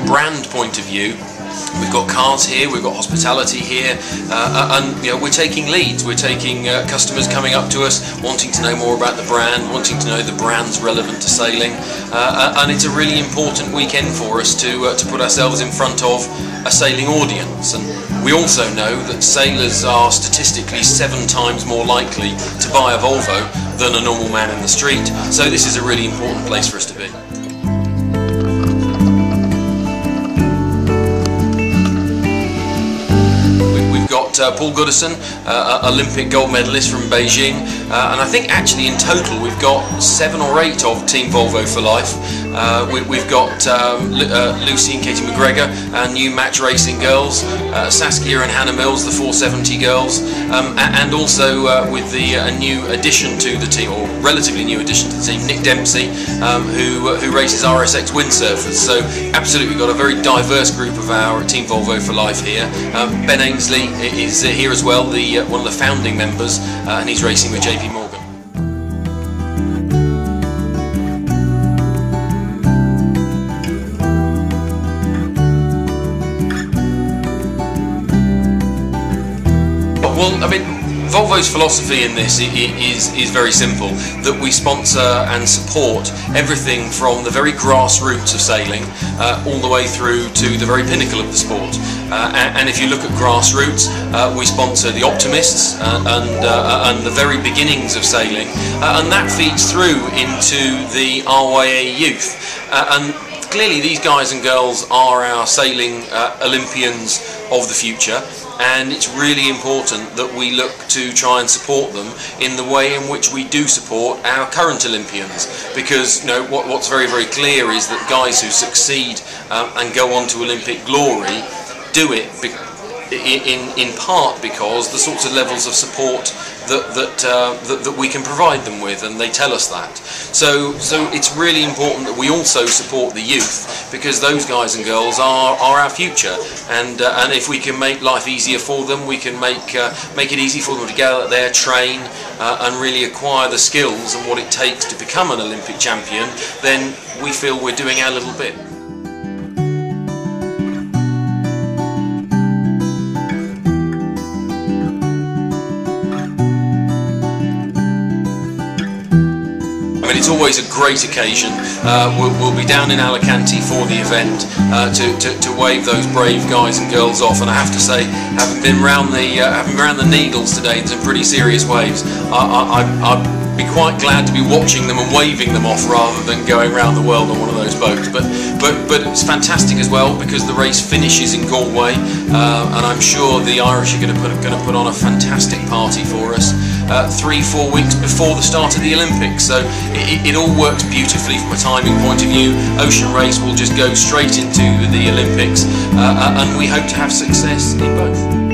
a brand point of view, we've got cars here, we've got hospitality here, and we're taking leads. We're taking customers coming up to us, wanting to know more about the brand, wanting to know the brand's relevant to sailing, and it's a really important weekend for us to put ourselves in front of a sailing audience. And we also know that sailors are statistically 7 times more likely to buy a Volvo than a normal man in the street. So this is a really important place for us to be. Paul Goodison, Olympic gold medalist from Beijing, and I think actually in total we've got 7 or 8 of Team Volvo for Life. We've got Lucy and Katie McGregor, our new match racing girls, Saskia and Hannah Mills, the 470 girls, and also with a new addition to the team, or relatively new addition to the team, Nick Dempsey, who races RSX windsurfers. So absolutely got a very diverse group of our Team Volvo for Life here. Ben Ainsley is here as well, one of the founding members, and he's racing with JP Morgan. Well, I mean, Volvo's philosophy in this is very simple, that we sponsor and support everything from the very grassroots of sailing all the way through to the very pinnacle of the sport. And if you look at grassroots, we sponsor the optimists and the very beginnings of sailing, and that feeds through into the RYA youth. And clearly these guys and girls are our sailing Olympians of the future, and it's really important that we look to try and support them in the way in which we do support our current Olympians, because what's very, very clear is that guys who succeed and go on to Olympic glory do it in part because the sorts of levels of support that we can provide them with, and they tell us that. So it's really important that we also support the youth, because those guys and girls are our future, and if we can make life easier for them, we can make it easy for them to get out there, train, and really acquire the skills and what it takes to become an Olympic champion, then we feel we're doing our little bit. It's always a great occasion. We'll be down in Alicante for the event to wave those brave guys and girls off. And I have to say, having been round the Needles today in some pretty serious waves, I'd be quite glad to be watching them and waving them off rather than going around the world on one of those boats. But it's fantastic as well, because the race finishes in Galway, and I'm sure the Irish are going to put on a fantastic party for us 3-4 weeks before the start of the Olympics. So it all works beautifully from a timing point of view. Ocean Race will just go straight into the Olympics, and we hope to have success in both.